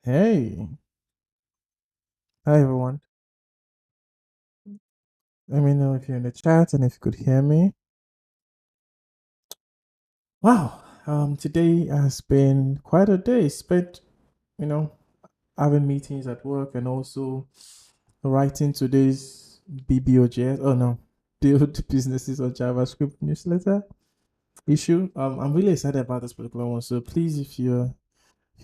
Hey, hi everyone. Let me know if you're in the chat and if you could hear me. Wow, today has been quite a day spent, you know, having meetings at work and also writing today's BBOJS. Oh no, build businesses on JavaScript newsletter issue. I'm really excited about this particular one. So please, if you're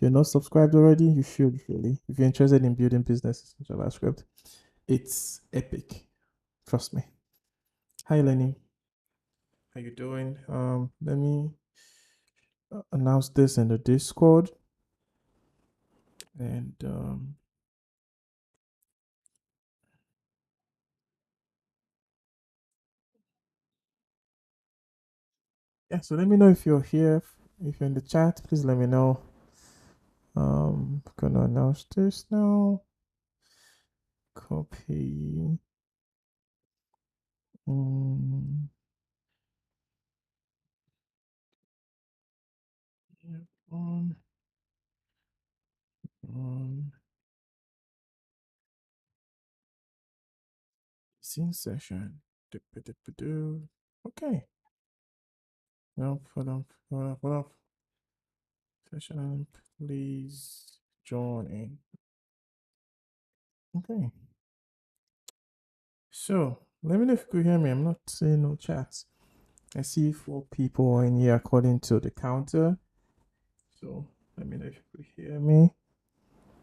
not subscribed already, you should really. If you're interested in building businesses in JavaScript, it's epic. Trust me. Hi, Lenny. How you doing? Let me announce this in the Discord, and yeah. So let me know if you're here. If you're in the chat, please let me know. Gonna announce this now. Copy. Um, yeah, on scene session. Du-ba-du-ba-du. Okay. Now, hold on. Session. Please join in. Okay. So let me know if you could hear me. I'm not seeing no chats. I see four people in here according to the counter. So let me know if you could hear me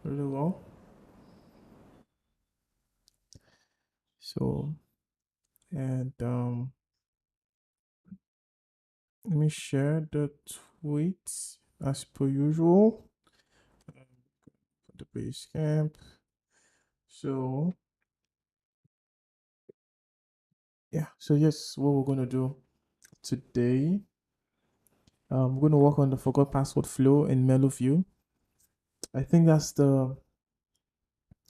really well. So and let me share the tweets as per usual for the base camp. So yeah, so yes, what we're gonna do today, we're gonna work on the forgot password flow in mellow-vue. I think that's the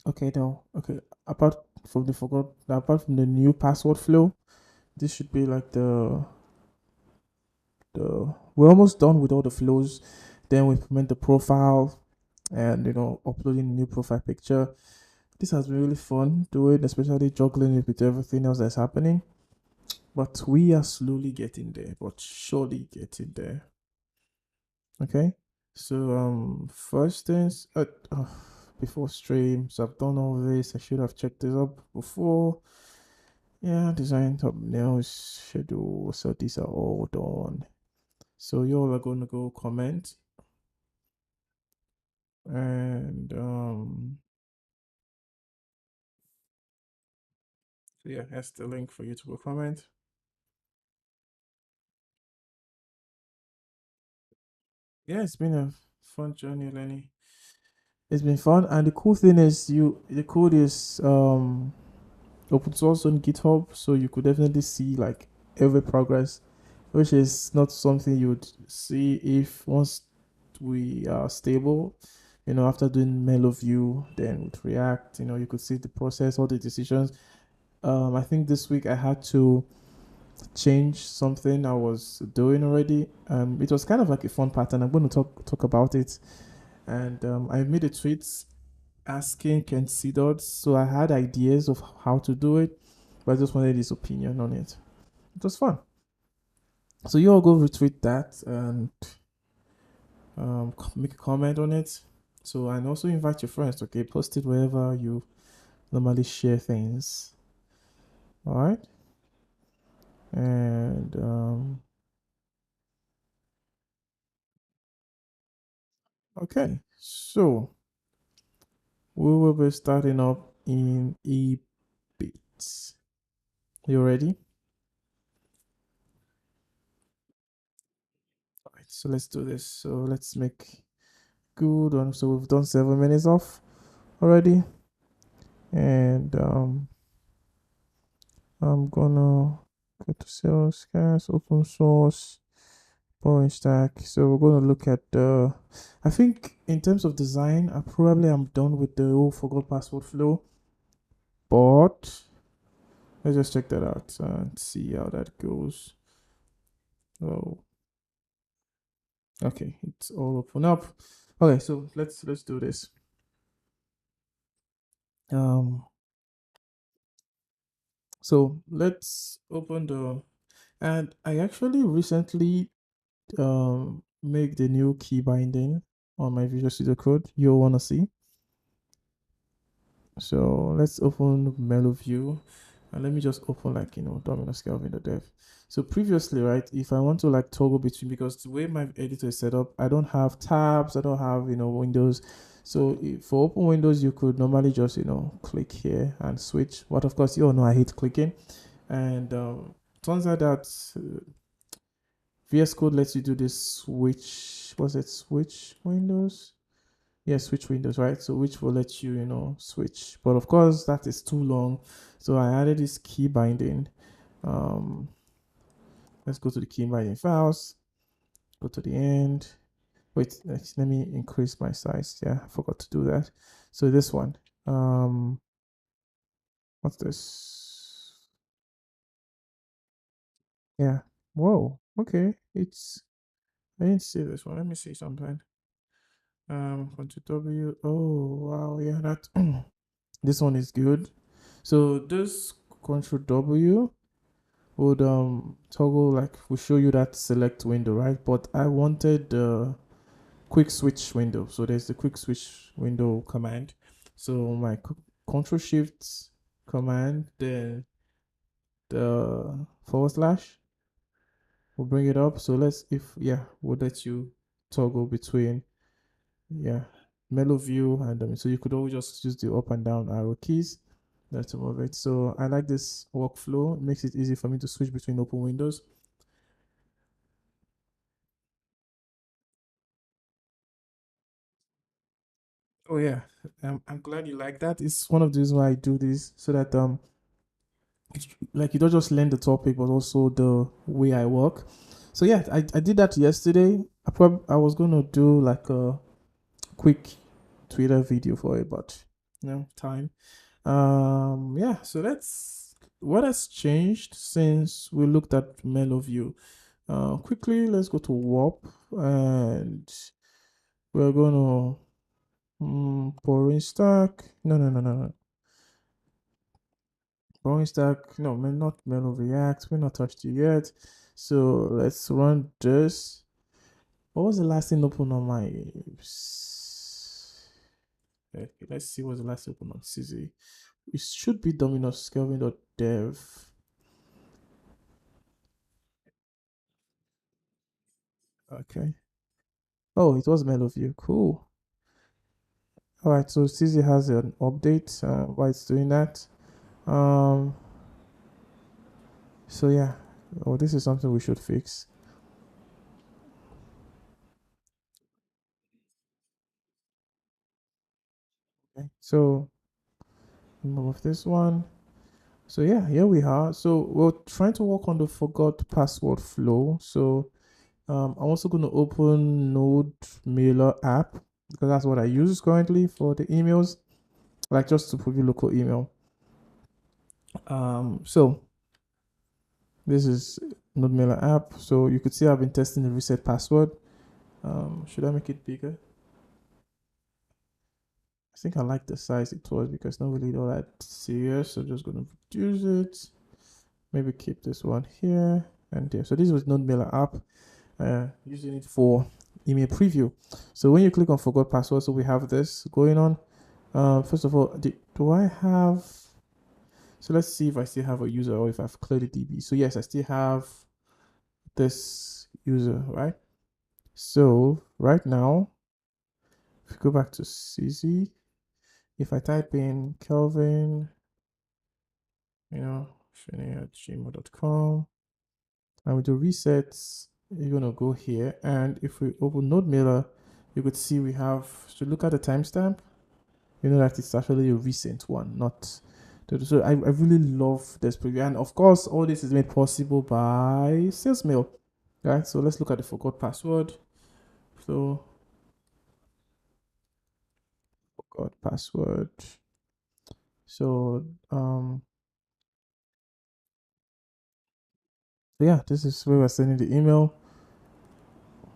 okay no okay apart from the new password flow, this should be like the we're almost done with all the flows. Then we implement the profile and uploading a new profile picture. This has been really fun doing, especially juggling it with everything else that's happening. But we are slowly getting there, but surely getting there. Okay. So first things before streams, I've done all this. I should have checked this up before. Yeah, design thumbnails, schedule. So these are all done. So you all are going to go comment and so yeah, that's the link for you to go comment. Yeah, it's been a fun journey, Lenny. It's been fun, and the cool thing is the code is open source on GitHub, so you could definitely see like every progress, which is not something you would see if once we are stable. After doing mellow-vue, then with React, you could see the process, all the decisions. I think this week I had to change something I was doing already. It was kind of like a fun pattern. I'm going to talk about it, and I made a tweet asking Ken Seedot. So I had ideas of how to do it, but I just wanted his opinion on it. It was fun. So you all go retweet that and make a comment on it. So and also invite your friends. Okay, post it wherever you normally share things. All right, and okay, so we will be starting up in a bit. You ready? All right, so let's do this. So let's make good one. So we've done 7 minutes off already, and I'm gonna go to sales gas, open source, Boring Stack. So we're gonna look at the. I think in terms of design, I probably am done with the whole forgot password flow, but let's just check that out and see how that goes. Oh, okay, it's all open up. Okay, so let's do this. Um, so let's open the, and I actually recently make the new key binding on my Visual Studio Code. You'll want to see. So let's open mellow-vue, and let me just open like domino scale in the dev. So previously, right, if I want to like toggle between, because the way my editor is set up, I don't have tabs, I don't have windows. So for open windows, you could normally just click here and switch. But of course, you all know I hate clicking, and turns out that VS Code lets you do this switch. Was it switch windows? Yeah, switch windows, right? So which will let you switch, but of course that is too long, so I added this key binding. um let's go to the key binding files, go to the end. Wait, let me increase my size. Yeah, I forgot to do that. So this one, what's this? Yeah. Whoa, okay, it's, I didn't see this one. Let me see something. Control W. Oh wow, yeah, that this one is good. So this Control W would toggle, like will show you that select window, right? But I wanted the quick switch window. So there's the quick switch window command. So my Control Shift command, then the forward slash will bring it up. So let's, if yeah, we'll let you toggle between, yeah, mellow-vue and so you could always just use the up and down arrow keys. That's some of it. So I like this workflow. It makes it easy for me to switch between open windows. Oh yeah, I'm glad you like that. It's one of the reasons why I do this, so that like you don't just learn the topic, but also the way I work. So yeah, I did that yesterday. I was gonna do like a quick Twitter video for it, but time. Yeah. So that's what has changed since we looked at mellow-vue. Quickly, let's go to warp, and we're gonna boring stack. No. Boring stack. No, man, not mellow React. We're not touched it yet. So let's run this. What was the last thing open on my? Okay, let's see what's the last thing open on CZ. It should be Dominos Kelvin.dev. Okay. Oh, it was mellow-vue. Cool. All right. So CZ has an update. Why it's doing that? Um. So yeah. Oh, this is something we should fix. Okay. So move this one. So yeah, here we are. So we're trying to work on the forgot password flow. So I'm also going to open Node Mailer app, because that's what I use currently for the emails, like just to preview local email. So this is Node Mailer app. So you could see I've been testing the reset password. Should I make it bigger? I think I like the size it was, because it's not really all that serious. So just going to reduce it. Maybe keep this one here and there. So this was Node Mailer app. Using it for email preview. So when you click on forgot password, so we have this going on. First of all, do I have? So let's see if I still have a user, or if I've cleared the DB. So yes, I still have this user, right? So right now, if you go back to CZ, if I type in Kelvin, Shani at gmail.com, and we do resets, you're gonna go here, and if we open Node Mailer, you could see we have to look at the timestamp. You know that it's actually a recent one, not. So I really love this preview, and of course, all this is made possible by SalesMail. Right. So let's look at the forgot password. So forgot password. So yeah, this is where we're sending the email.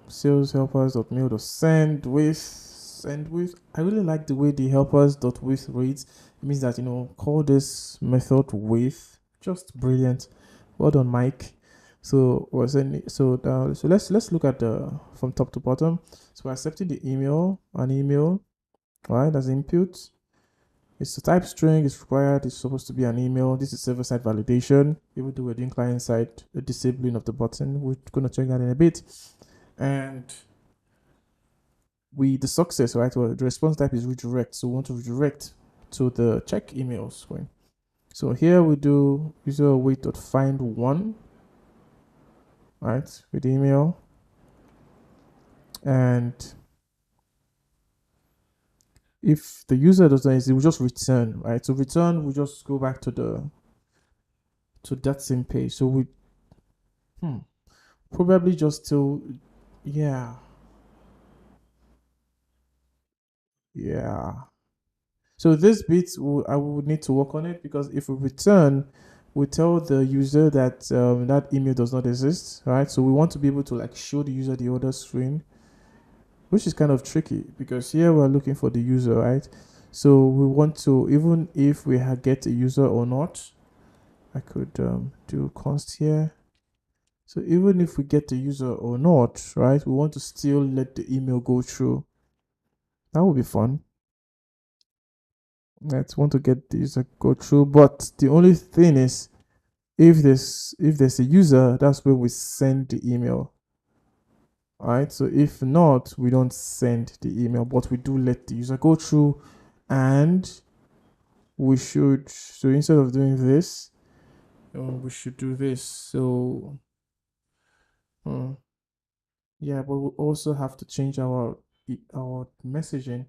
Saleshelpers.mail.send with. I really like the way the helpers.with reads. means that, call this method with. Just brilliant. Well done, Mike. So let's look at the from top to bottom. So we're accepting the email, an email, right, as input. It's the type string is required. It's supposed to be an email. This is server-side validation. Even though we're doing client-side disabling of the button, we're gonna check that in a bit. And the success, right? Well, the response type is redirect. So we want to redirect to the check email screen. So here we do user await.find one, right, with the email. And if the user doesn't exist, we just return, right? So return, we just go back to that same page. So we probably just to, yeah. So this bit, I would need to work on it, because if we return, we tell the user that that email does not exist, right? So we want to be able to like show the user the other screen, which is kind of tricky because here we're looking for the user, right? So we want to, even if we get a user or not, I could do const here. So even if we get the user or not, right, we want to still let the email go through. That would be fun. Let's want to get the user go through, but the only thing is, if there's a user, that's where we send the email. All right, so if not, we don't send the email, but we do let the user go through. And we should, so instead of doing this, we should do this. So yeah, but we also have to change our messaging.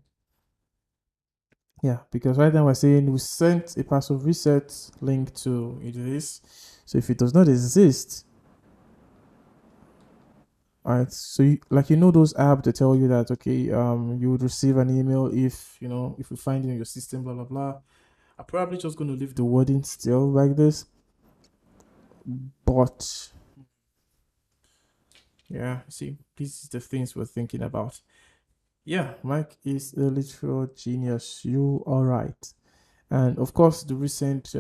Yeah, because right now we're saying we sent a password reset link to this. So if it does not exist, all right, so those apps that tell you that, okay, you would receive an email if if we find it in your system, blah blah blah. I'm probably just going to leave the wording still like this, but yeah, see, this is the things we're thinking about. Yeah, Mike is a literal genius. You are right. And of course, the recent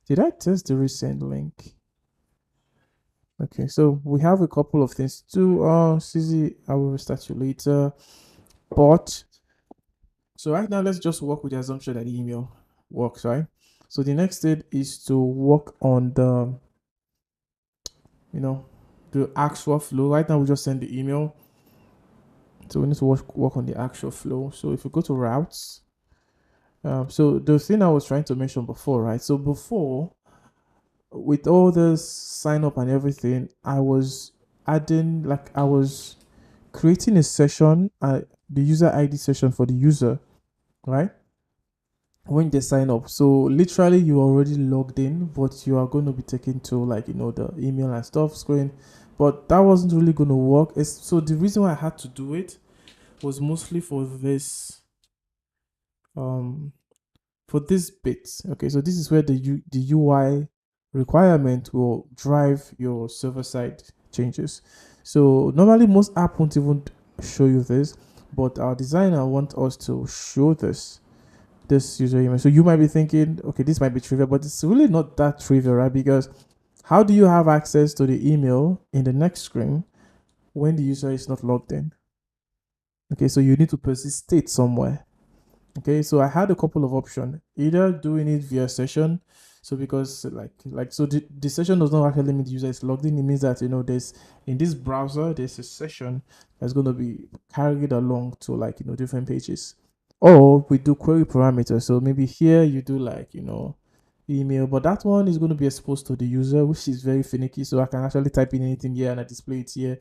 did I test the recent link? Okay, so we have a couple of things to CZ, I will restart you later. But so right now, let's just work with the assumption that the email works, right? So the next step is to work on the the actual flow. Right now we just send the email, so we need to work on the actual flow. So if we go to routes, so the thing I was trying to mention before, right? So before, with all this sign up and everything, I was creating a session, the user ID session for the user, right? When they sign up. So literally you are already logged in, but you are going to be taken to the email and stuff screen. But that wasn't really going to work. So the reason why I had to do it was mostly for this bit. Okay, so this is where the UI requirement will drive your server side changes. So normally most app won't even show you this, but our designer wants us to show this user email. So you might be thinking, okay, this might be trivial, but it's really not that trivial, right? Because how do you have access to the email in the next screen when the user is not logged in? Okay, so you need to persist state somewhere. Okay, so I had a couple of options, either doing it via session. So because the session does not actually mean the user is logged in. It means that there's in this browser there's a session that's going to be carried along to different pages. Or we do query parameters. So maybe here you do email, but that one is going to be exposed to the user, which is very finicky. So I can actually type in anything here and I display it here.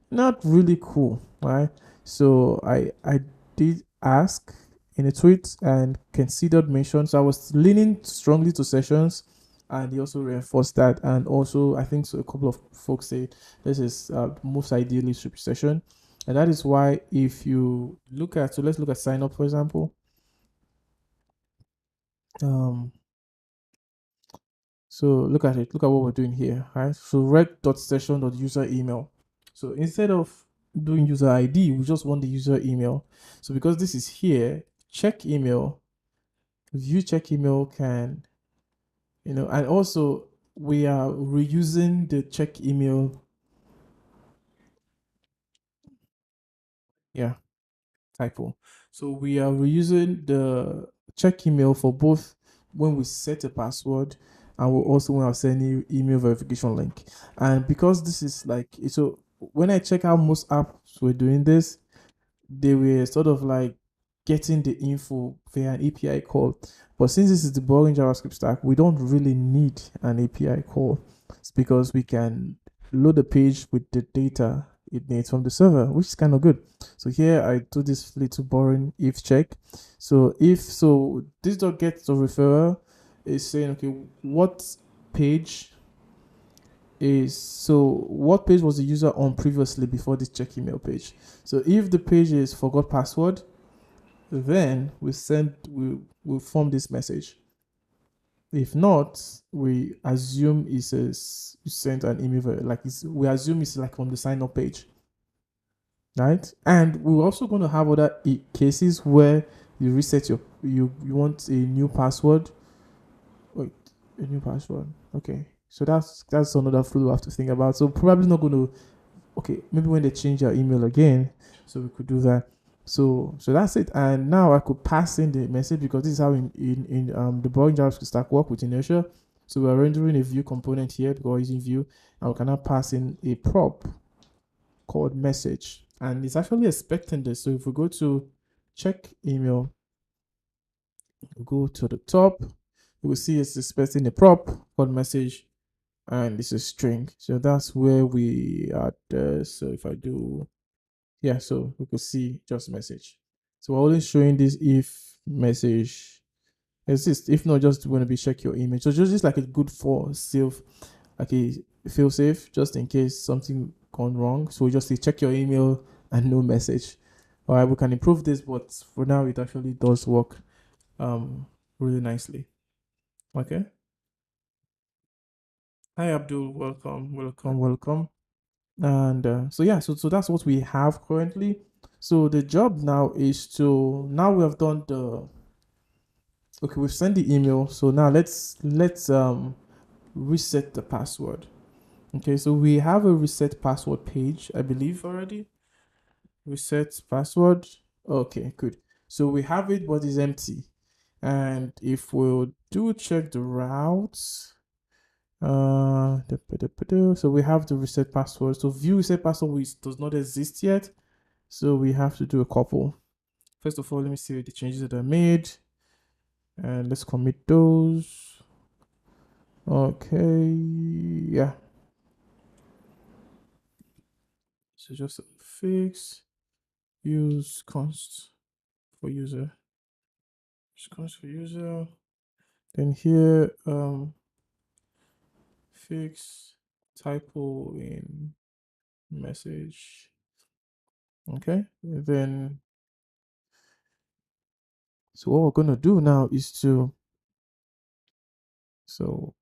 Not really cool, right? So I did ask in a tweet and considered mention. So I was leaning strongly to sessions, and he also reinforced that. And also, I think so a couple of folks say this is most ideally should be session. And that is why if you look at, so let's look at sign up, for example. So look at it. Look at what we're doing here, right? So rec.session.user email. So instead of doing user ID, we just want the user email. So because this is here, check email view check email can, and also we are reusing the check email. Yeah, typo. So we are reusing the check email for both when we set a password and we also when I send you email verification link. And because this is like, so when I check out most apps were doing this, they were sort of like getting the info via an API call. But since this is the boring JavaScript stack, we don't really need an API call. It's because we can load the page with the data it needs from the server, which is kind of good. So here I do this little boring if check. So this dot get to referrer is saying, okay, what page was the user on previously before this check email page? So if the page is forgot password, then we form this message. If not, we assume it says you sent an email, we assume it's like on the sign up page, right? And we're also going to have other cases where you reset you want a new password. Wait, a new password. Okay, so that's another flow we have to think about. So probably not going to. Okay, maybe when they change your email again, so we could do that. So that's it. And now I could pass in the message because this is how in the boring JavaScript stack work with inertia. So we're rendering a view component here because we're using view, and we can now pass in a prop called message, and it's actually expecting this. So if we go to check email, we go to the top, you will see it's expecting a prop called message, and this is string. So that's where we are there. So if I do, yeah, so we could see just message. So we're only showing this if message exists. If not, just going to be check your image. So just like a good for safe, like a fail safe, just in case something gone wrong. So we just say check your email and no message. All right, we can improve this, but for now it actually does work really nicely. Okay. Hi Abdul, welcome. And so that's what we have currently. So the job now is to now we have done the okay, we've sent the email. So now let's reset the password. Okay, so we have a reset password page, I believe already. Reset password. Okay, good. So we have it, but it's empty. And if we'll do check the routes, so we have the reset password. So view reset password which does not exist yet. So we have to do a couple. First of all, let me see the changes that I made. And let's commit those. Okay, yeah. So just fix, use const for user. Use const for user. Then here, fix typo in message. Okay, and then so what we're gonna do now is so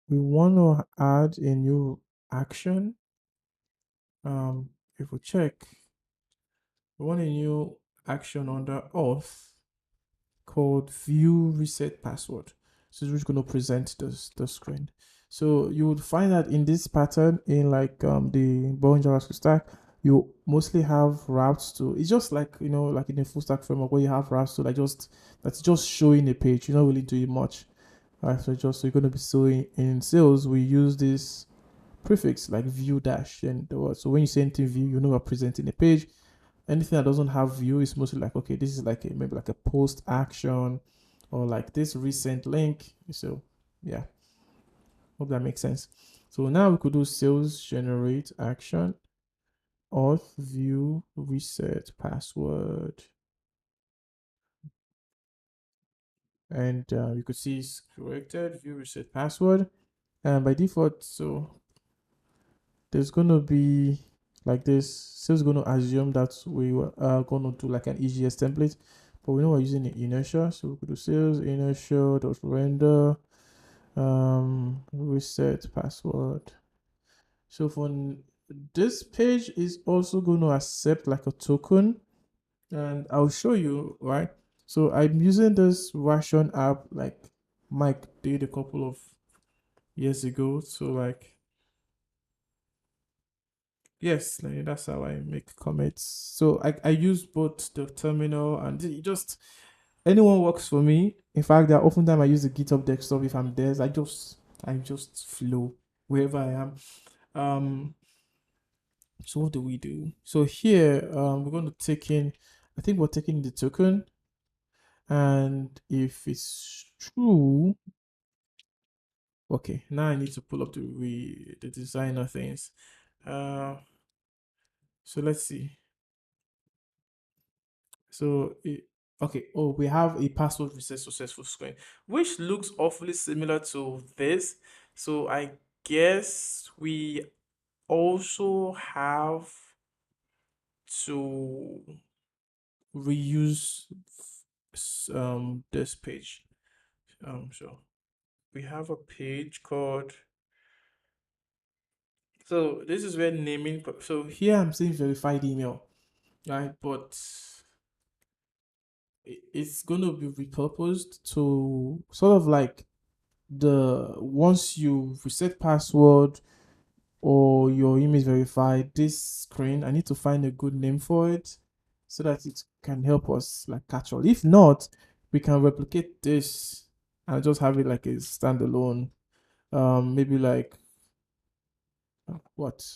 we want to add a new action. If we check, we want a new action under auth called view reset password. So it's going to present the screen. So you would find that in this pattern in like the Boring JavaScript stack, you mostly have routes to. It's just like like in a full stack framework where you have routes to like that's just showing a page. You're not really doing much. Right, so you're going to be showing in sales. We use this prefix like view dash and so when you say anything view, we're presenting a page. Anything that doesn't have view is mostly like, okay, this is like maybe like a post action or like this recent link. So yeah, hope that makes sense. So now we could do sales generate action auth view reset password, and you could see it's corrected view reset password, and by default, so there's gonna be like this. So it's going to assume that we are going to do like an EGS template, but we know we're using the inertia, so we could do sales inertia dot render reset password. So for this page is also going to accept like a token, and I'll show you, right? So I'm using this Ration app like Mike did a couple of years ago. So like yes, like that's how I make commits. So I use both the terminal and it just anyone works for me. In fact, there are often times I use the GitHub desktop if I'm there. I just flow wherever I am. So what do we do? So here, we're going to take in. I think we're taking the token, and if it's true, okay. Now I need to pull up the designer things. Uh, so let's see. So okay. Oh, we have a password reset successful screen, which looks awfully similar to this. So I guess we also have to reuse this page. So we have a page called, so this is where naming, so here I'm saying verified email, right? But it's going to be repurposed to sort of like the once you reset password or your email is verified, this screen, I need to find a good name for it so that it can help us like catch all. If not, we can replicate this and just have it like a standalone. Maybe like what,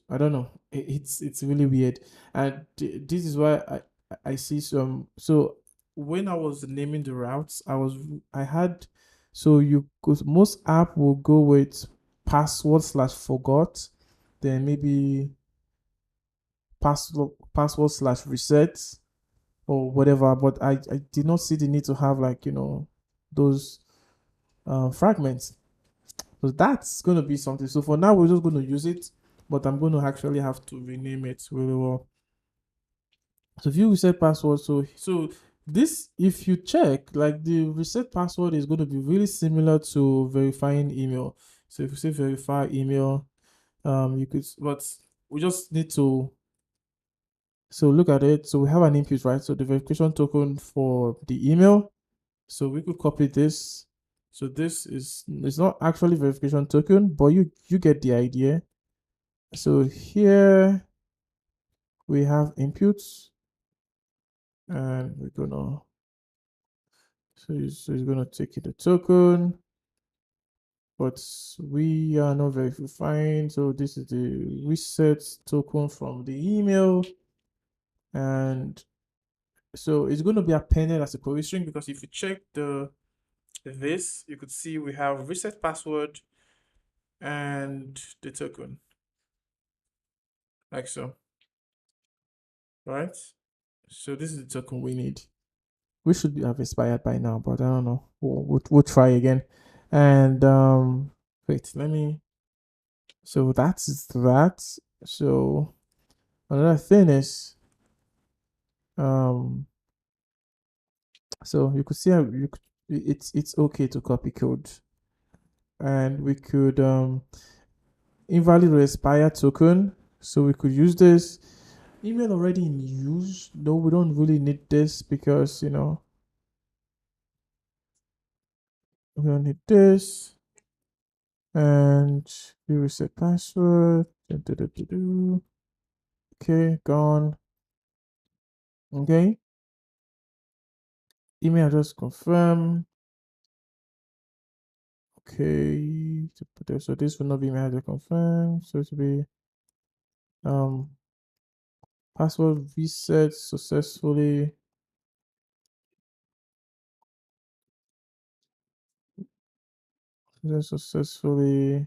I don't know. It's really weird, and this is why I see some. So when I was naming the routes, I had, so you because most app will go with password slash forgot, then maybe password slash reset or whatever. But I did not see the need to have like those fragments. So that's gonna be something. So for now, we're just gonna use it, but I'm gonna actually have to rename it really well. So if you reset password, so this, if you check, like the reset password is gonna be really similar to verifying email. So if you say verify email, you could, but we just need to. So look at it. So we have an input, right? So the verification token for the email. So we could copy this. So this is, it's not actually verification token, but you get the idea. So here we have inputs, and we're gonna, so it's gonna take it a token, but we are not verifying. So this is the reset token from the email, and so it's going to be appended as a query string, because if you check this, you could see we have reset password and the token, like so, right? So this is the token we need. We should have expired by now, but I don't know. We'll try again. And wait, let me. So that's that. So another thing is um. So you could see how it's okay to copy code, and we could invalid or expire token. So we could use this email already in use. No, we don't really need this because we don't need this. And we reset password. Okay, gone. Okay. Email address confirm. Okay. So this will not be email address confirm. So it will be um password reset successfully. Successfully,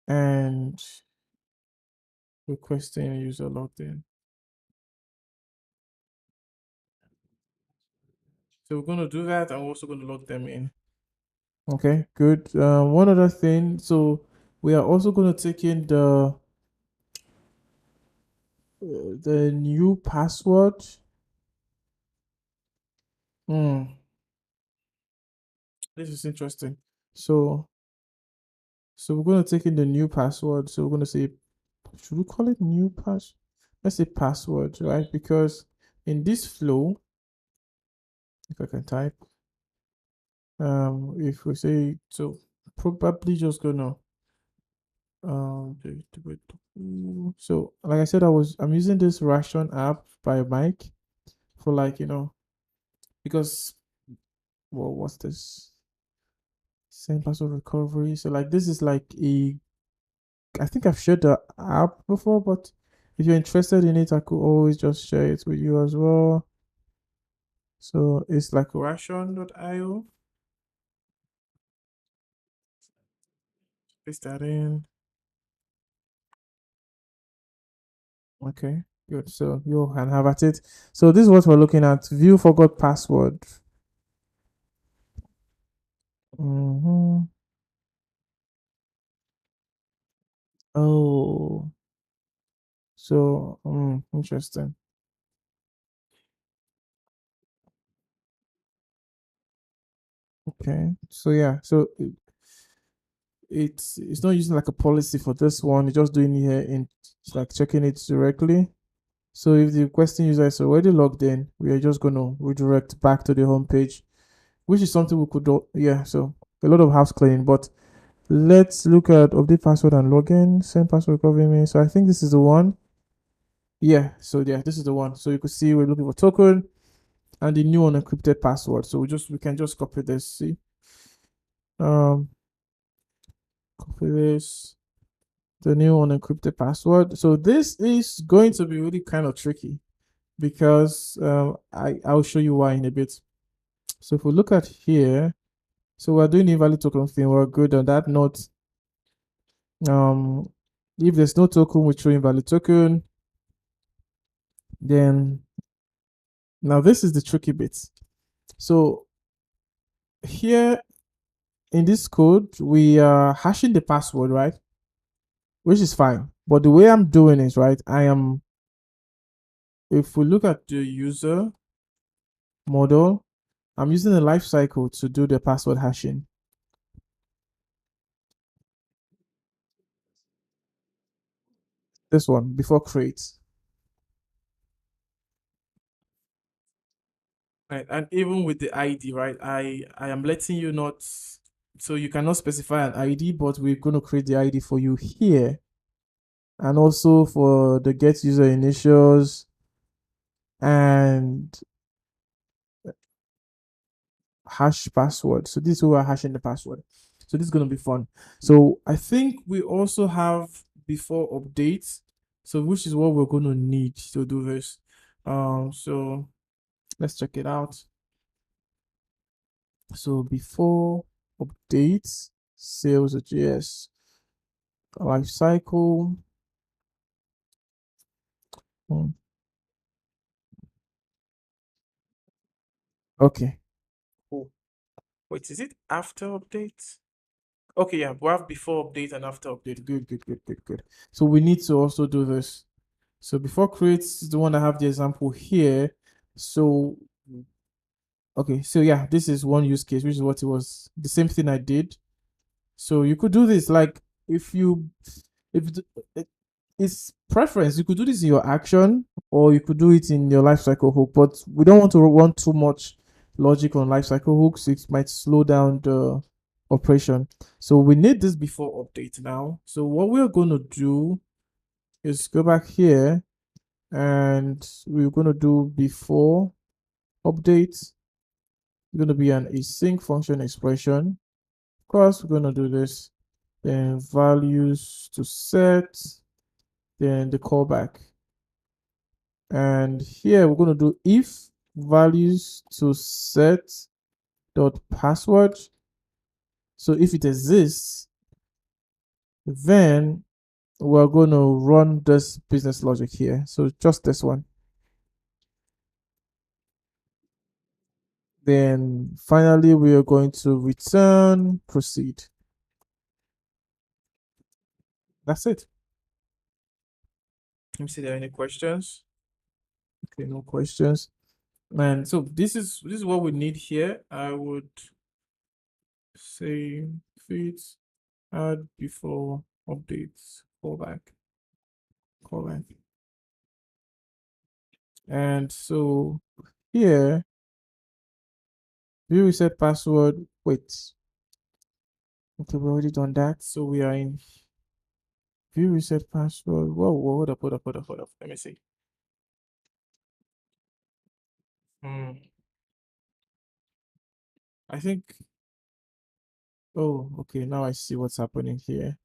and requesting user logged in. So we're going to do that, and we're also going to log them in. Okay, good. One other thing. So we are also going to take in the new password. This is interesting. So we're going to take in the new password. So we're going to say, should we call it new pass? Let's say password, right? Because in this flow, if I can type. If we say so, probably just gonna so like I said, I'm using this Ration app by Mike for like because well, what's this? Same password recovery. So like this is like I think I've shared the app before, but if you're interested in it, I could always just share it with you as well. So it's like ration.io. Paste that in. Okay, good. So you can have at it. So this is what we're looking at. View forgot password. Mm-hmm. Oh, so interesting. Okay, so yeah, so it's not using like a policy for this one. It's just doing it here in it's like checking it directly. So if the requesting user is already logged in, we are just gonna redirect back to the home page, which is something we could do. Yeah, so a lot of house cleaning, but let's look at update password and login. Send password recovery me. So I think this is the one. Yeah, so yeah, this is the one. So you could see we're looking for token and the new unencrypted password. So we can just copy this. See, um, copy this, the new unencrypted password. So this is going to be really kind of tricky because I'll show you why in a bit. So if we look at here, so we're doing invalid token thing. We're good on that note. Um, if there's no token, we throw invalid token. Then now this is the tricky bit. So here in this code, we are hashing the password, right? Which is fine. But the way I'm doing is right. If we look at the user model, I'm using the lifecycle to do the password hashing. This one before create. Right, and even with the ID, right? I am letting you not, so you cannot specify an ID, but we're going to create the ID for you here, and also for the get user initials and hash password. So this is who are hashing the password. So this is going to be fun. So I think we also have before updates, so which is what we're going to need to do this. So let's check it out. So before updates, sales.js life cycle. Okay. Cool. Wait, is it after update? Okay, yeah, we have before update and after update. Good, good, good, good, good. So we need to also do this. So before creates the one I have the example here. So okay, so yeah, this is one use case, which is what it was. The same thing I did. So you could do this like if it's preference. You could do this in your action, or you could do it in your lifecycle hook. But we don't want to run too much logic on lifecycle hooks. It might slow down the operation. So we need this before update now. So what we're going to do is go back here, and we're going to do before update. It's going to be an async function expression. Of course, we're going to do this. Then values to set, then the callback. And here we're going to do if values to set dot password. So if it exists, then we're going to run this business logic here. So just this one. Then finally, we are going to return proceed. That's it. Let me see if there are any questions. Okay, no questions. And so this is what we need here. I would say feed add before updates callback. And so here View reset password. Wait. Okay, we already done that. So we are in view reset password. Whoa, hold up. Let me see. I think. Oh, okay. Now I see what's happening here.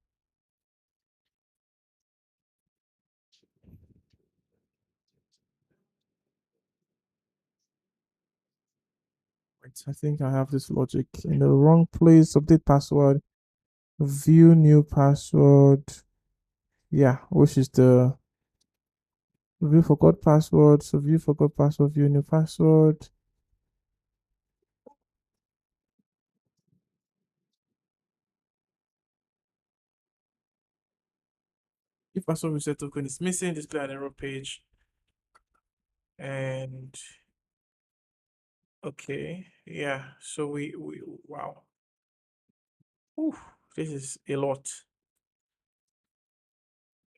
Wait, I think I have this logic in the wrong place. Update password. View new password. Yeah, which is the view forgot password. So view forgot password, view new password. If password reset token is missing, display an error page. And okay, yeah. So we wow. Ooh, this is a lot.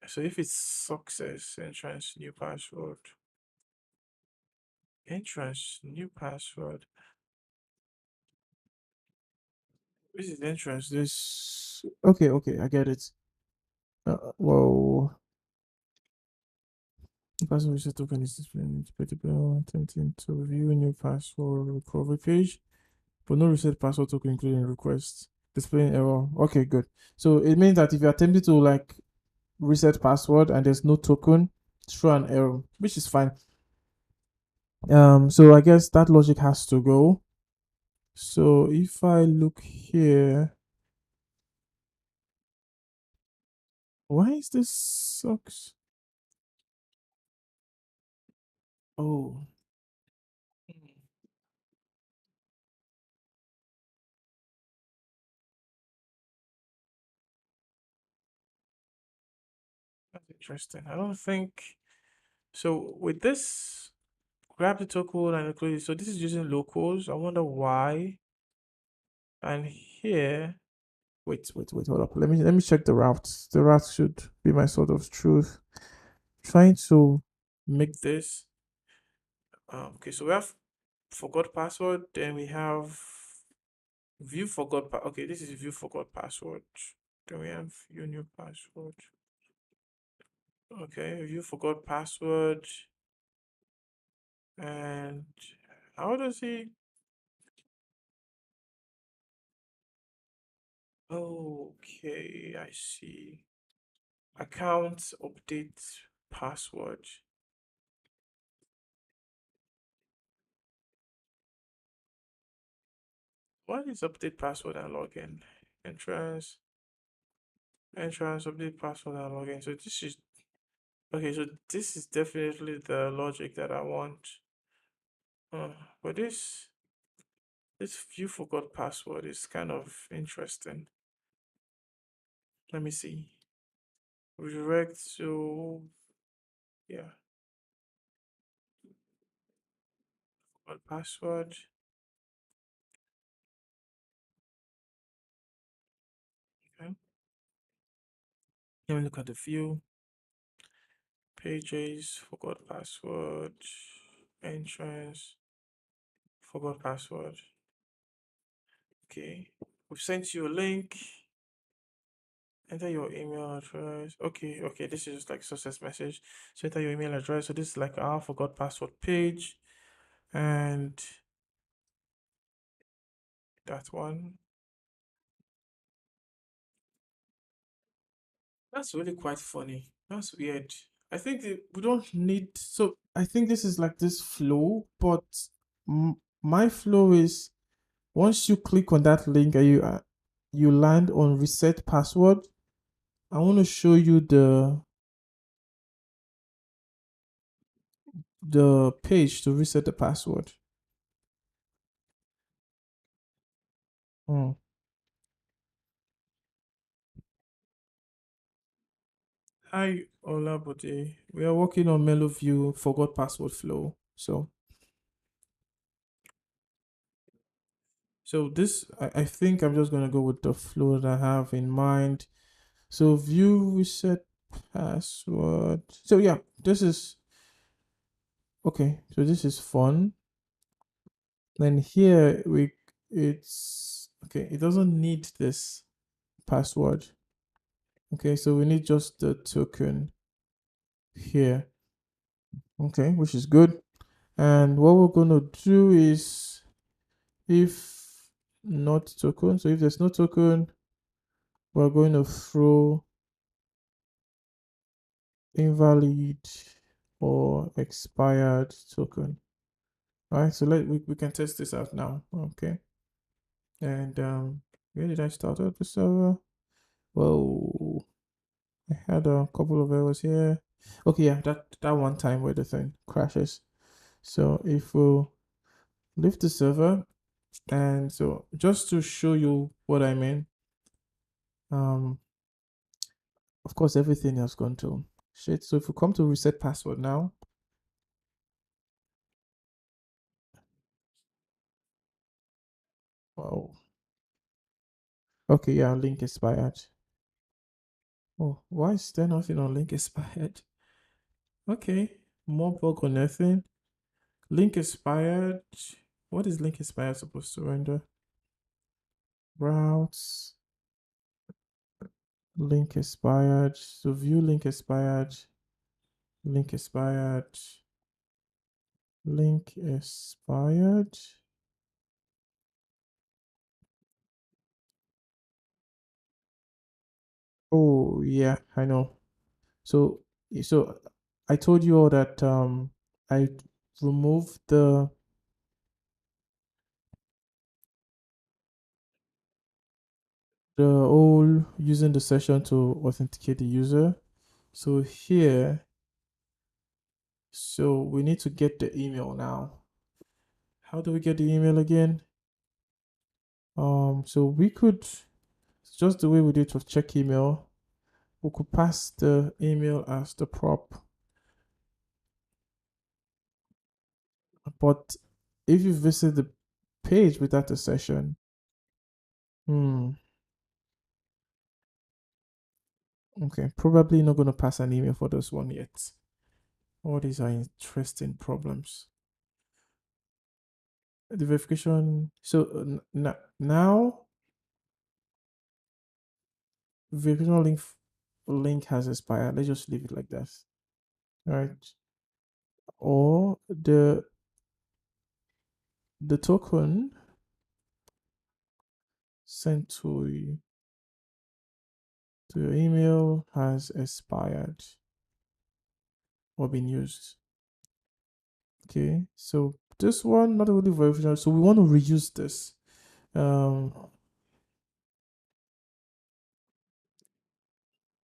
So if it's success, entrance, new password. This is entrance. This okay, I get it. Whoa. Password reset token is displayed. Attempting to view new password recovery page, but no reset password token including request. Displaying error. Okay, good. So it means that if you're attempting to like reset password and there's no token, throw an error, which is fine. So I guess that logic has to go. So if I look here, why is this sucks? Oh, that's interesting. I don't think so. With this, grab the token and include it. So this is using locals. I wonder why. And here, wait, hold up. Let me check the routes. The route should be my sort of truth. Trying to make this. Okay, so we have forgot password. Then we have view forgot. Okay, this is view forgot password. Then we have view new password. Okay, view forgot password. And how does he? Okay, I see. Account update password. What is update password and login? Entrance, update password and login. So this is okay. So this is definitely the logic that I want. But this view forgot password is kind of interesting. Let me see. Redirect to yeah, forgot password. Okay. Let me look at the view. Pages, forgot password, entrance, forgot password. Okay. We've sent you a link. Enter your email address. Okay. This is just like success message. So enter your email address. So this is like our forgot password page. And that one. That's really quite funny. That's weird. I think we don't need. So I think this is like this flow, but my flow is once you click on that link and you land on reset password. I want to show you the page to reset the password. Hmm. Hi, Olabode. We are working on mellow-vue forgot password flow. So this, I think I'm just gonna go with the flow that I have in mind. So view reset password. So yeah, this is okay. So this is fun. Then here it's okay. It doesn't need this password. Okay, so we need just the token here. Okay, which is good. And what we're gonna do is if not token, so if there's no token, we're going to throw invalid or expired token. All right, so we can test this out now. Okay, and where did I start at the server? Whoa, I had a couple of errors here. Okay, yeah, that one time where the thing crashes. So if we leave the server, and so just to show you what I mean, um, of course everything has gone to shit. So if we come to reset password now, wow. Okay, yeah, link expired. Oh, why is there nothing on link expired? Okay, more bug or nothing. Link expired. What is link expired supposed to render? Routes. Link expired. So view link expired. Link expired. Link expired. Oh yeah, I know. So so I told you all that I removed the whole using the session to authenticate the user. So here, so we need to get the email now. How do we get the email again? So we could just the way we did with check email, we could pass the email as the prop. But if you visit the page without the session, hmm, okay, probably not gonna pass an email for this one yet. All these are interesting problems. The verification. So now verification link has expired. Let's just leave it like that. All right. Or the token sent to your email has expired or been used. Okay. So this one not really verification. So we want to reuse this. Um,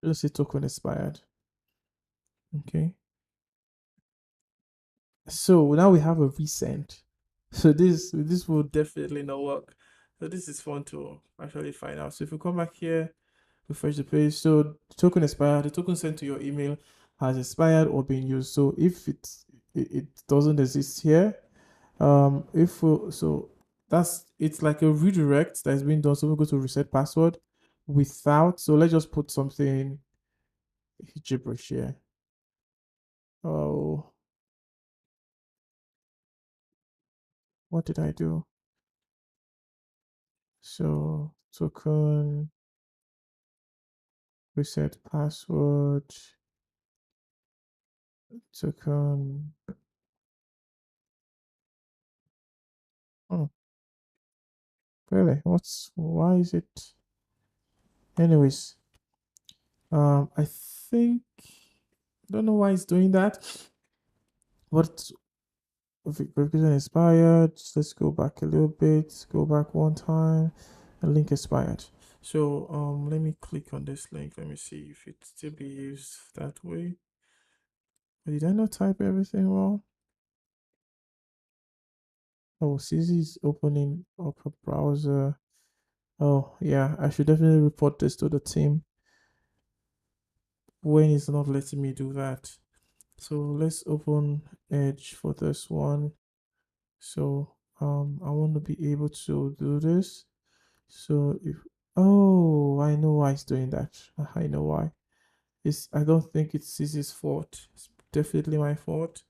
let's say token expired. Okay. So now we have a resend. So this will definitely not work. So this is fun to actually find out. So if we come back here, refresh the page. So the token expired. The token sent to your email has expired or been used. So if it doesn't exist here, if we, so that's it's like a redirect that's been done. So we go to reset password without. So let's just put something gibberish here. Oh, what did I do? So token reset password token. Oh, really? Why is it? Anyways, I think I don't know why it's doing that. But verification expired. Let's go back a little bit. Go back one time. A link expired. So let me click on this link. Let me see if it still behaves that way. Did I not type everything well? Oh, CZ is opening up a browser. Oh yeah, I should definitely report this to the team when it's not letting me do that. So let's open Edge for this one. So I want to be able to do this. So if oh I know why it's doing that. I know why. I don't think it's CZ's fault. It's definitely my fault.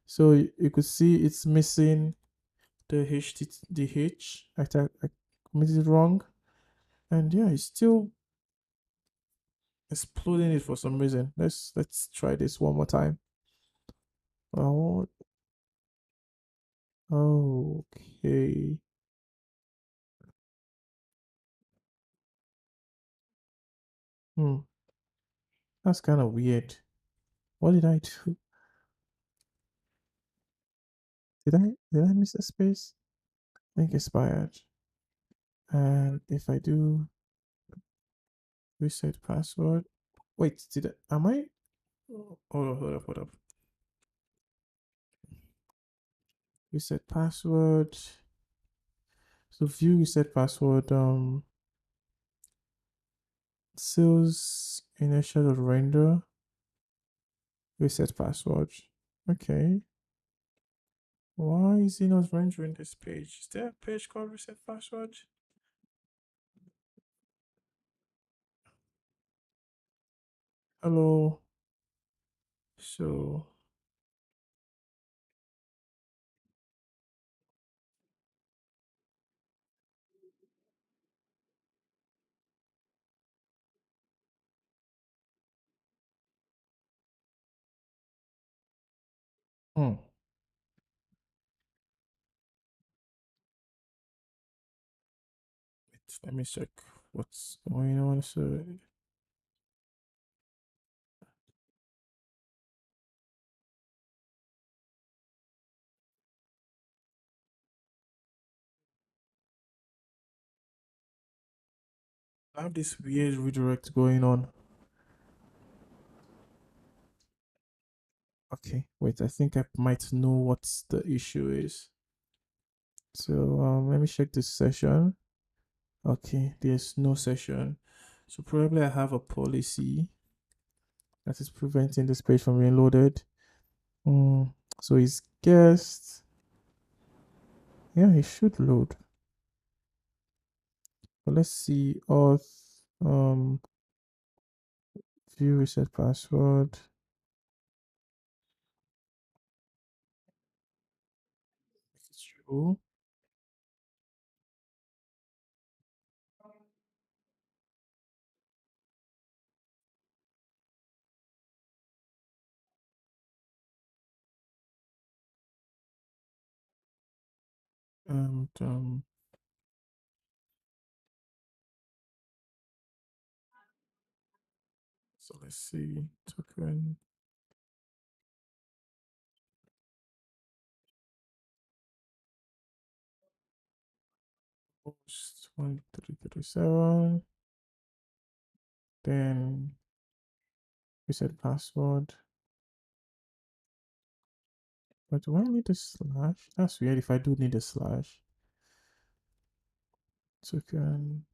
So you could see it's missing the H. I committed it wrong, and yeah, it's still exploding it for some reason. Let's try this one more time. Oh, okay. Hmm, that's kind of weird. What did I do? Did I miss a space? I think expired. And if I do reset password, wait, am I? Hold up. Reset password. So view reset password. Sales initial render reset password. Okay. Why is it not rendering this page? Is there a page called reset password? Hello. So, hmm. Let me check what's going on. So, I have this weird redirect going on. Okay, wait, I think I might know what the issue is. So, let me check this session. Okay, there's no session. So probably I have a policy that is preventing this page from being loaded. So it's guest. Yeah, it should load. But let's see. Auth view reset password. It's true. And so let's see. Token host 1337. Then reset password. But do I need a slash? That's weird if I do need a slash. Token.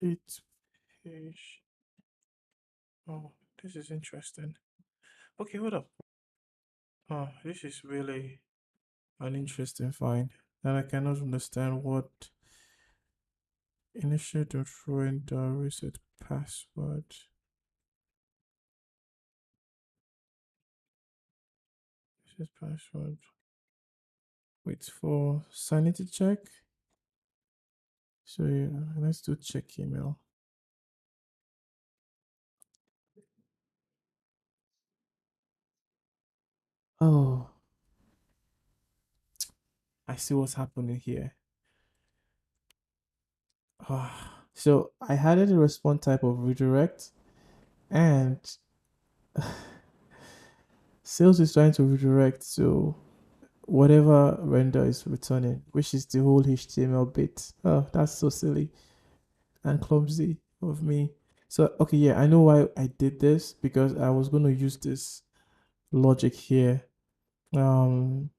It page. Oh, this is interesting. Okay, hold up. Oh, this is really an interesting find. And I cannot understand what initiate or render reset password. Reset password. Wait for sanity check. So yeah, let's do check email. Oh, I see what's happening here. So I added a response type of redirect, and sales is trying to redirect to whatever render is returning, which is the whole HTML bit. Oh, that's so silly and clumsy of me. So okay, yeah, I know why I did this, because I was going to use this logic here. Um,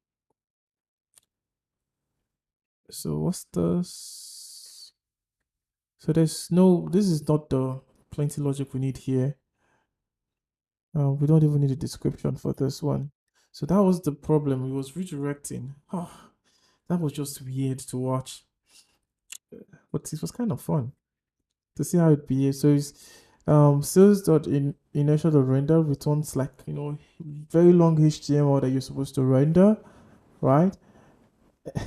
so what's this? So there's no. This is not the plenty logic we need here. We don't even need a description for this one. So that was the problem. It was redirecting. Oh, that was just weird to watch, but it was kind of fun to see how it behaves. So Sales.initial.render returns like very long HTML that you're supposed to render, right?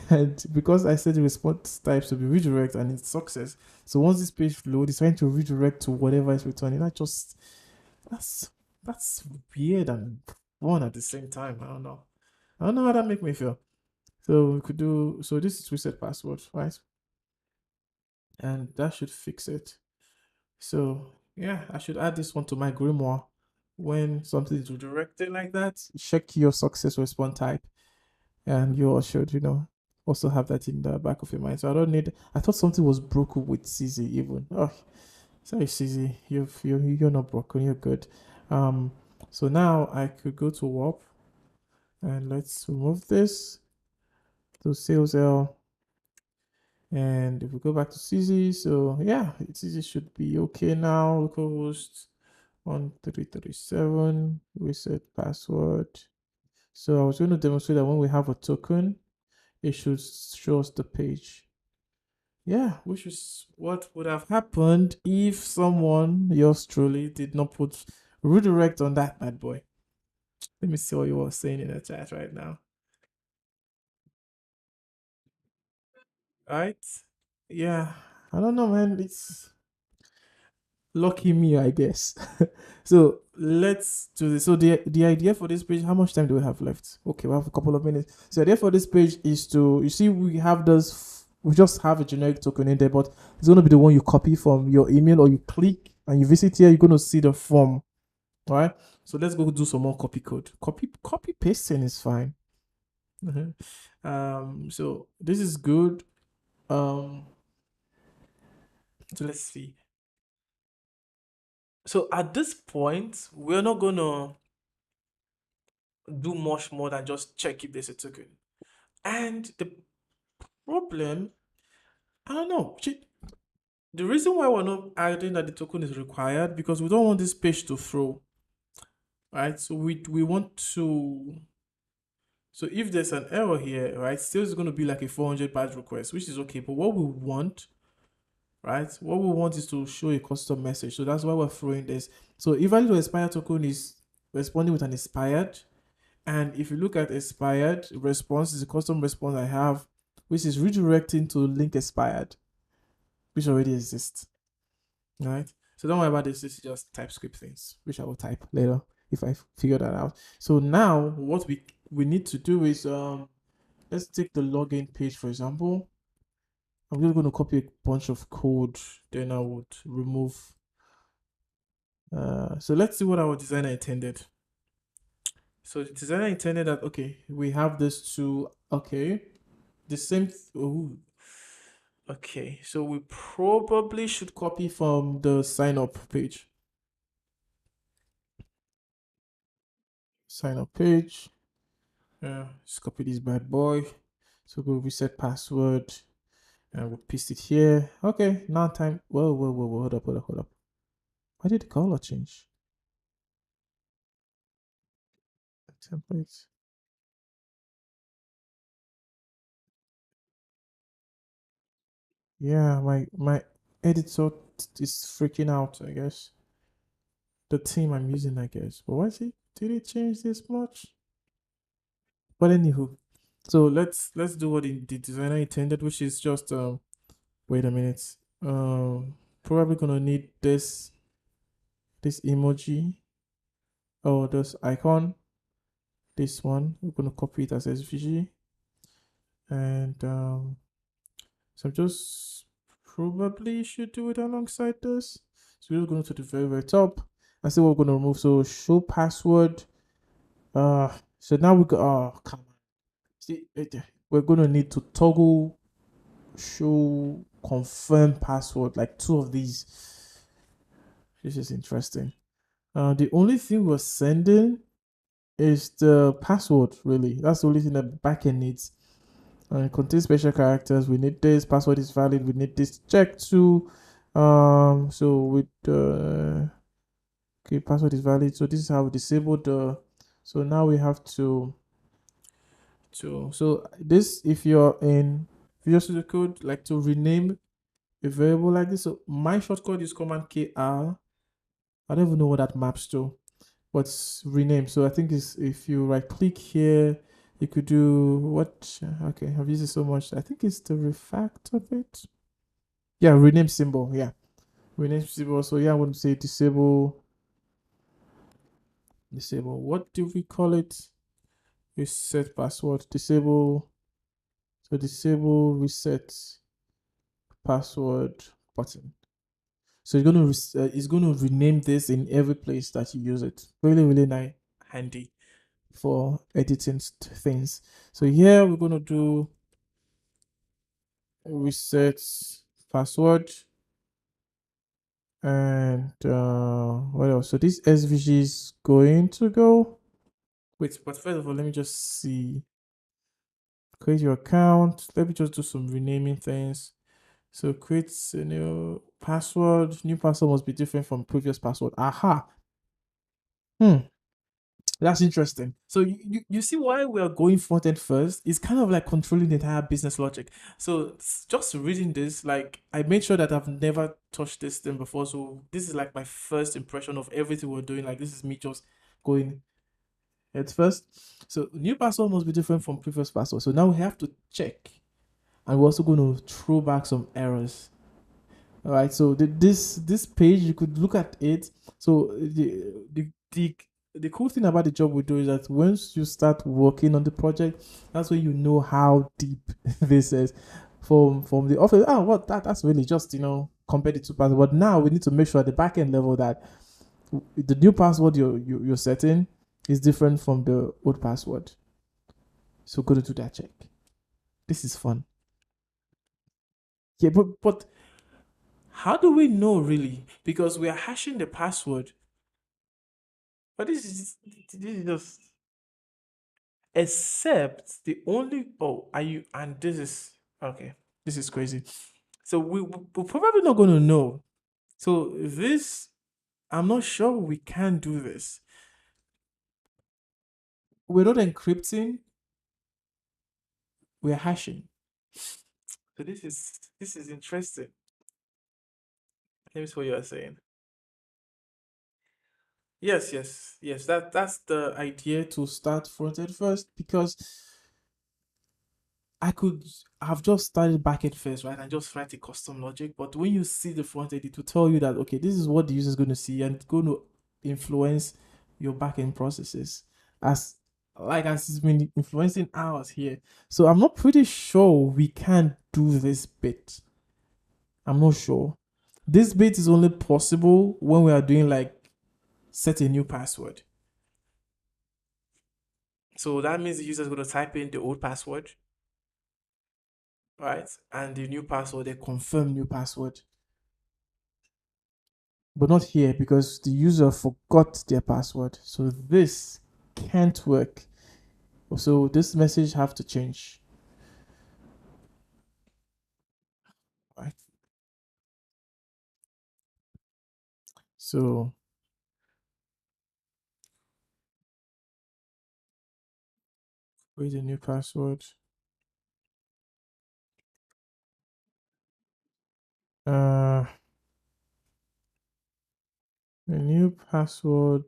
And because I said the response types to be redirect and it's success, so once this page loads, it's trying to redirect to whatever it's returning. That's that's weird and fun at the same time. I don't know. I don't know how that make me feel. So we could do so. This is reset password, right? And that should fix it. So yeah, I should add this one to my grimoire. When something is redirected like that, check your success response type, and you all should, also have that in the back of your mind. So I don't need. I thought something was broken with CZ even. Oh, sorry, CZ, you're not broken. You're good. Um, so now I could go to warp, and let's remove this to sales L. And if we go back to CZ, so yeah, CZ should be okay now. Localhost 1337, reset password. So I was going to demonstrate that when we have a token, it should show us the page. Yeah, which is what would have happened if someone, yours truly, did not put redirect on that bad boy. Let me see what you were saying in the chat right now. Right? Yeah. I don't know, man. It's lucky me, I guess. So let's do this. So the idea for this page, how much time do we have left? Okay, we have a couple of minutes. So the idea for this page is to, you see, we have this, we just have a generic token in there, but it's going to be the one you copy from your email, or you click and you visit here, you're going to see the form. All right. So let's go do some more copy code. Copy pasting is fine. So this is good. So let's see. So at this point, we're not gonna do much more than just check if there's a token. And the problem, I don't know. The reason why we're not adding that the token is required, because we don't want this page to throw, right? So we want to. So if there's an error here, right, still is going to be like a 400 byte request, which is okay. But what we want, right, what we want is to show a custom message. So that's why we're throwing this. So if value to expire token is responding with an expired, and if you look at expired response, is a custom response I have, which is redirecting to link expired, which already exists. Right? So don't worry about this. This is just TypeScript things, which I will type later if I figure that out. So now what we need to do is let's take the login page, for example. I'm just going to copy a bunch of code, then I would remove. So let's see what our designer intended. So the designer intended that, okay, we have this to, okay, the same, okay, so we probably should copy from the sign up page. Sign up page. Just copy this bad boy. So go reset password and we'll paste it here. Okay, now time. Whoa, hold up. Why did the color change? Templates. Yeah, my editor is freaking out, I guess. The theme I'm using, I guess. But did it change this much? But anywho, so let's do what the designer intended, which is just wait a minute. Probably gonna need this emoji or this icon. This one we're gonna copy it as SVG, and so just probably should do it alongside this. So we're going to the very top and see what we're gonna remove. So show password. So now we go. Oh, come on. See, we're gonna need to toggle show confirm password, like two of these. This is interesting. The only thing we're sending is the password, really. That's the only thing that backend needs. Contain special characters. We need this. Password is valid. We need this check too. So with okay, password is valid. So this is how we disabled the. So now we have to. So this, if you're in Visual Studio Code, like to rename a variable like this. So my shortcode is Command KR. I don't even know what that maps to, but rename. So I think it's, if you right click here, you could do what? Okay, I've used it so much. I think it's the refactor bit. Yeah, rename symbol. Yeah, rename symbol. So yeah, I want to say disable. Disable. What do we call it? Reset password. Disable. So disable reset password button. So it's going to rename this in every place that you use it. Really, really nice, handy for editing things. So here we're going to do reset password, and what else? So this SVG is going to go. Wait, but first of all, let me just see. Create your account. Let me just do some renaming things. So create a new password. New password must be different from previous password. Aha. That's interesting. So you see why we are going front end first? It's kind of like controlling the entire business logic. So just reading this, like I made sure that I've never touched this thing before. So this is like my first impression of everything we're doing. Like this is me just going head first. So new password must be different from previous password. So now we have to check, and we're also going to throw back some errors. All right, so this page, you could look at it. So the cool thing about the job we do is that once you start working on the project, that's when you know how deep this is. From the office, oh, what that's really just, compared to two passwords. But now we need to make sure at the back end level that the new password you're setting is different from the old password. So go to do that check. This is fun. Yeah, but how do we know really? Because we are hashing the password. But this is just, except the only, oh, are you, and this is okay. This is crazy. So we're probably not going to know. So this, I'm not sure we can do this. We're not encrypting, we're hashing. So this is interesting. Let me see what you are saying. Yes, yes, yes. That's the idea, to start fronted first, because I could have just started backend first, right, and just write a custom logic. But when you see the front end, it will tell you that okay, this is what the user is going to see, and it's going to influence your backend processes as it's been influencing ours here. So I'm not pretty sure we can do this bit. I'm not sure. This bit is only possible when we are doing like set a new password. So that means the user is going to type in the old password, right? And the new password, they confirm new password. But not here because the user forgot their password. So this can't work. So this message have to change. Right. So create a new password. A new password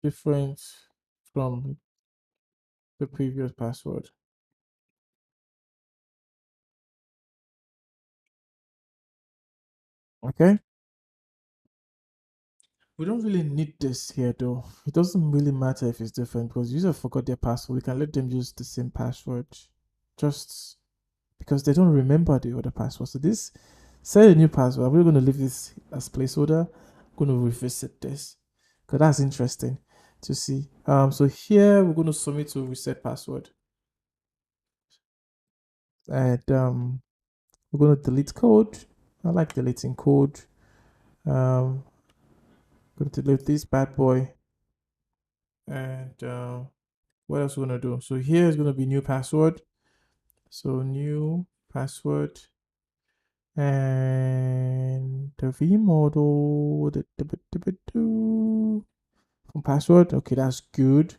different from the previous password. Okay. We don't really need this here though. It doesn't really matter if it's different because user forgot their password. We can let them use the same password just because they don't remember the other password. So this, set a new password. We're going to leave this as placeholder. I'm going to revisit this because that's interesting to see. So here we're going to submit to reset password, and we're going to delete code. I like deleting code. Going to delete this bad boy, and what else we're going to do? So here is going to be new password. So new password, and the v model from password. Okay, that's good.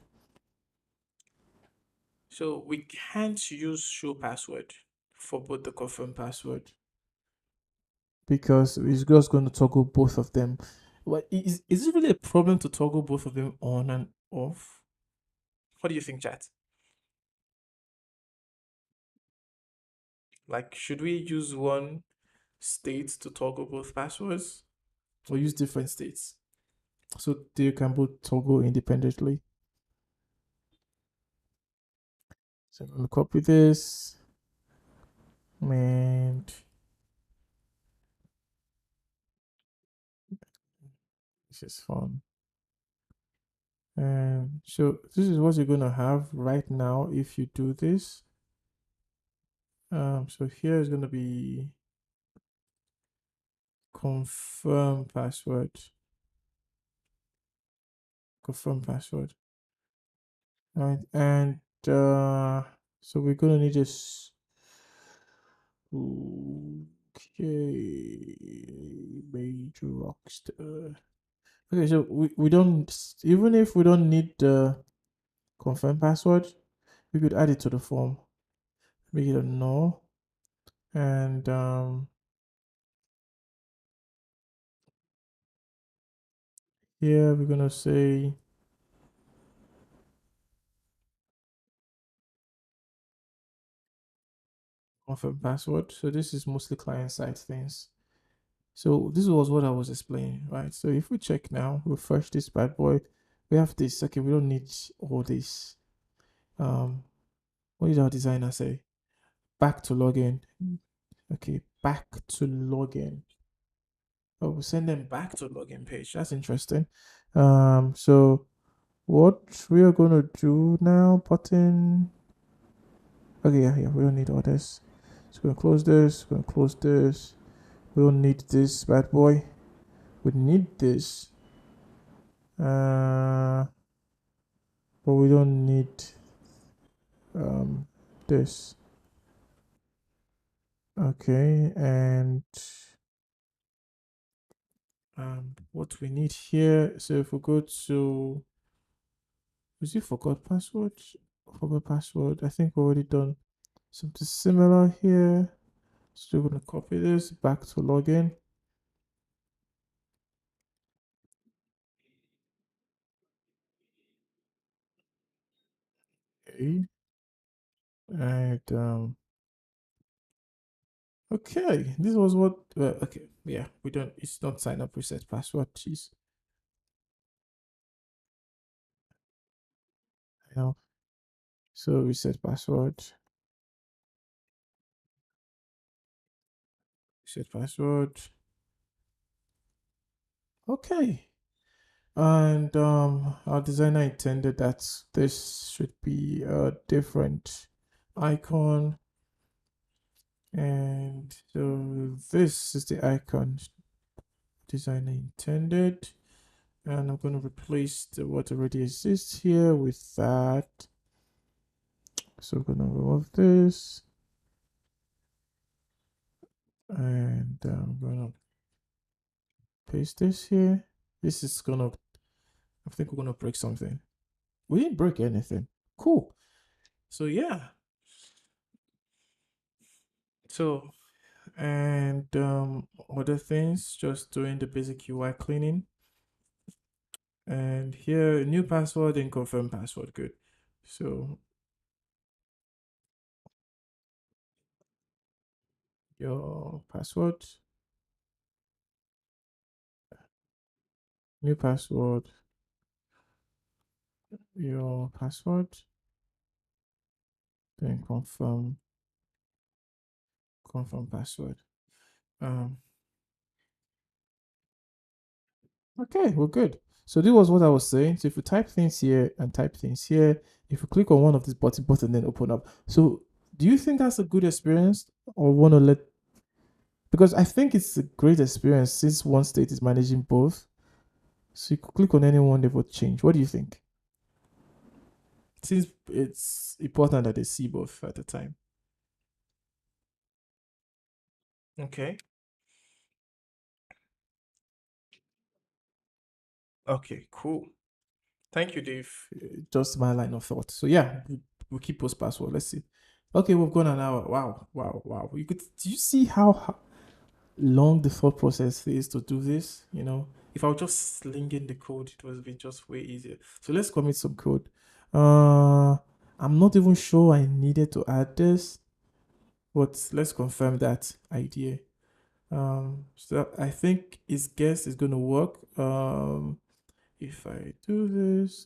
So we can't use show password for both the confirm password. because it's just going to toggle both of them. What is it really a problem to toggle both of them on and off? What do you think, chat? Like, should we use one state to toggle both passwords or use different states so they can both toggle independently? So I'm going to copy this and this is fun. And so this is what you're going to have right now if you do this. So here is going to be confirm password. Confirm password. Right, and so we're gonna need this. Okay, major rockstar. Okay, so we don't, even if we don't need the confirm password, we could add it to the form. Make it a no, and here we're gonna say confirm password. So this is mostly client side things. So this was what I was explaining, right? So if we check now, refresh this bad boy, we have this. Okay, we don't need all this. What did our designer say? Back to login. Okay, back to login. Oh, we send them back to login page. That's interesting. So what we are gonna do now? Button. Okay, yeah, we don't need all this. So we're gonna close this. We're gonna close this. We don't need this bad boy. We need this. But we don't need this. Okay, and what we need here. So if we go to, is it forgot password? Forgot password. I think we've already done something similar here. So we're gonna copy this back to login. Okay, and okay, this was what. Okay, yeah, we don't. It's not sign up reset password. Jeez, I know. So reset password. Reset password. Okay. And our designer intended that this should be a different icon, and so this is the icon designer intended, and I'm going to replace what already exists here with that. So I'm going to remove this, and I'm going to paste this here. This is going to, I think we're going to break something. We didn't break anything. Cool. So yeah. So, and other things, just doing the basic UI cleaning. And here, new password and confirm password. Good. So your password, new password, your password, then confirm password. Um, okay, we're good. So this was what I was saying. So if you type things here and type things here, if you click on one of these buttons and then open up. So do you think that's a good experience, or want to let, because I think it's a great experience since one state is managing both. So you could click on any one, they would change. What do you think? Since it's important that they see both at the time. Okay. Okay, cool. Thank you, Dave. Just my line of thought. So yeah, we'll keep post password. Let's see. Okay, we've gone an hour. Wow, wow, wow. You could, do you see how long the thought process is to do this. If I would just sling in the code, it would be just way easier. So let's commit some code. I'm not even sure I needed to add this, but let's confirm that idea. So I think his guess is gonna work. If I do this,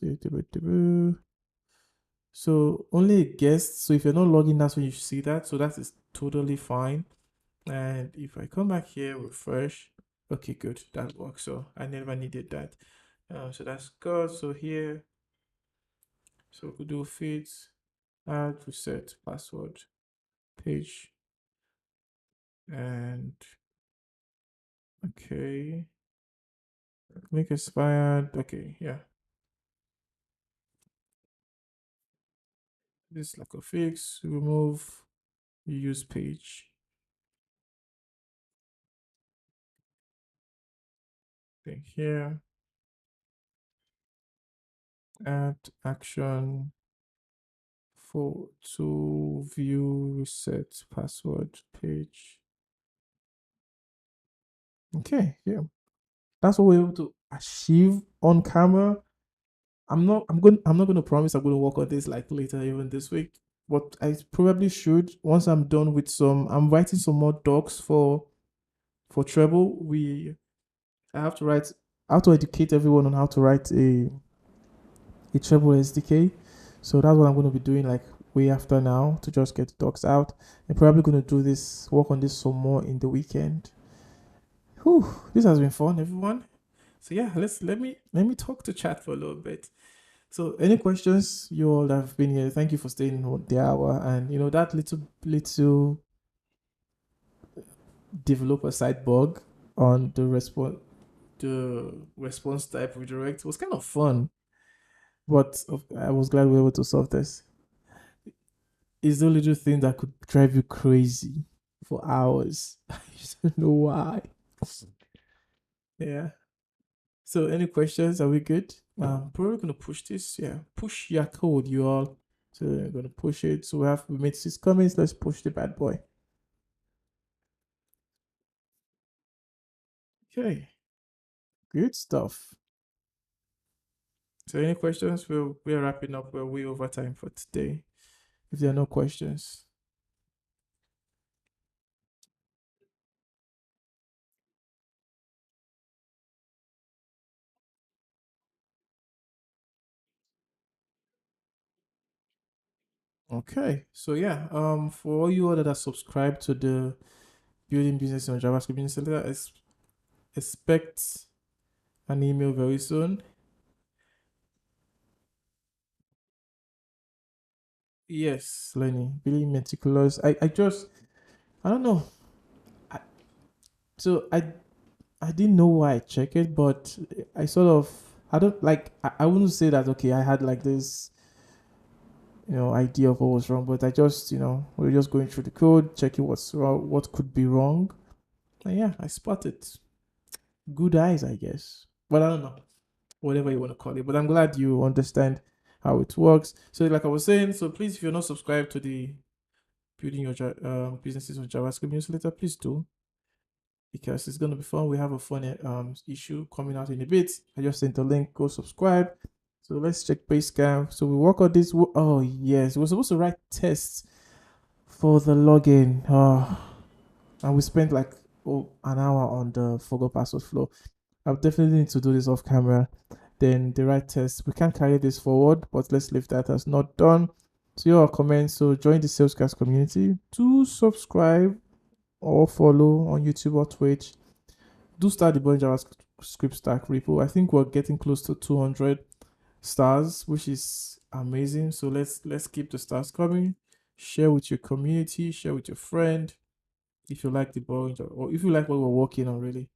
so only a guest. So if you're not logging, that's when you see that. So that is totally fine. And if I come back here, refresh, okay, good, that works. So I never needed that. So that's good. So here, so we could do fit, add, reset, password, page, and okay, link expired. Okay, yeah, this like a fix, remove, use page, then here, add action for to view reset password page. Okay, yeah, that's what we're able to achieve on camera. I'm not gonna promise I'm gonna work on this like later even this week, but I probably should once I'm done with I'm writing some more docs for treble. I have to educate everyone on how to write a treble SDK. So that's what I'm gonna be doing like way after now to just get the docs out. I'm probably gonna work on this some more in the weekend. Whew, this has been fun, everyone. So yeah, let me talk to chat for a little bit. So, any questions? You all that have been here, thank you for staying on the hour. And that little developer side bug on the response type redirect was kind of fun, but I was glad we were able to solve this. It's the little thing that could drive you crazy for hours. I just don't know why. Yeah. So, any questions? Are we good? Probably gonna push this. Yeah, push your code, you all. So we're gonna push it. So we made 6 comments. Let's push the bad boy. Okay, good stuff. So any questions? We're wrapping up. We're way over time for today. If there are no questions, okay. So yeah, for all you all that are subscribed to the Building Business on JavaScript newsletter, expect an email very soon. Yes, Lenny, really meticulous. I don't know. I, so I didn't know why I check it, but I sort of I don't like I wouldn't say that okay I had like this idea of what was wrong, but I just we are just going through the code, checking what's wrong, what could be wrong, and yeah, I spotted good eyes, I guess, but I don't know whatever you want to call it. But I'm glad you understand how it works. So like I was saying, so please if you're not subscribed to the Building Your Businesses with JavaScript newsletter, please do because it's gonna be fun. We have a fun issue coming out in a bit. I just sent a link. Go subscribe. So let's check Basecamp. So we work on this. Oh yes, we're supposed to write tests for the login. And we spent like an hour on the forgot password flow. I definitely need to do this off camera. Then the right test. We can't carry this forward, but let's leave that as not done. So your comments. So join the Salescast community. Do subscribe or follow on YouTube or Twitch. Do start the Boring JavaScript Stack repo. I think we're getting close to 200 stars, which is amazing. So let's keep the stars coming. Share with your community. Share with your friend if you like the Boring or if you like what we're working on really.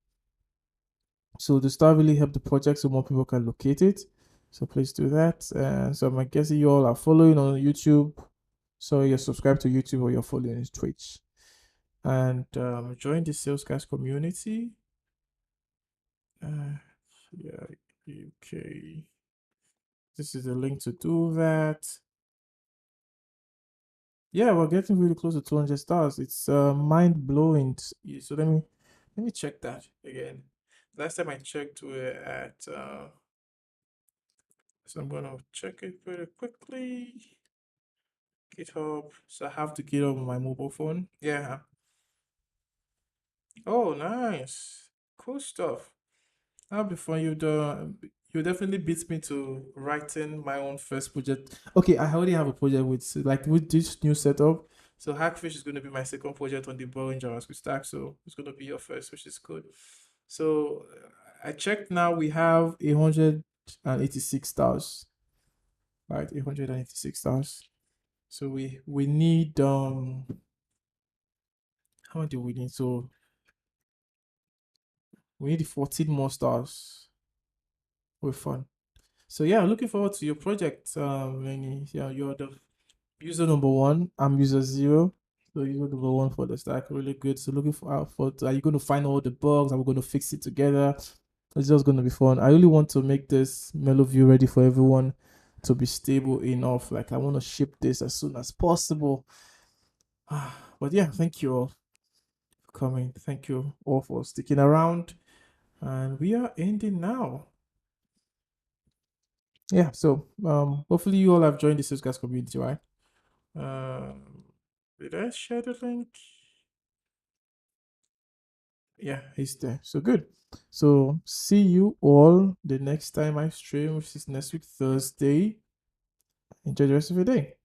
So the star really help the project so more people can locate it. So please do that. So I'm guessing you all are following on YouTube. So you're subscribed to YouTube or you're following Twitch. And join the Salescast community. Yeah, okay. This is the link to do that. Yeah, we're getting really close to 200 stars. It's mind blowing. So Let me check that again. Last time I checked, we're at. So I'm gonna check it very quickly. GitHub. So I have to get on my mobile phone. Yeah. Oh, nice. Cool stuff. That'll be fun. You definitely beat me to writing my own first project. Okay, I already have a project with this new setup. So Hackfish is going to be my second project on the Boring JavaScript Stack. So it's going to be your first, which is good. So I checked now. We have 186 stars, right? 186 stars. So we need how much do we need? So we need 14 more stars. We're fun. So yeah, looking forward to your project, Lenny. Yeah, you're the user number one. I'm user zero. So user number one for the stack, really good. So looking for are you going to find all the bugs? Are we going to fix it together? It's just going to be fun. I really want to make this mellow-vue ready for everyone to be stable enough. Like I want to ship this as soon as possible. But yeah, thank you all for coming. Thank you all for sticking around. And we are ending now. Yeah, so hopefully you all have joined the Salescast community, right? Did I share the link? Yeah, it's there. So good. So see you all the next time I stream, which is next week, Thursday. Enjoy the rest of your day.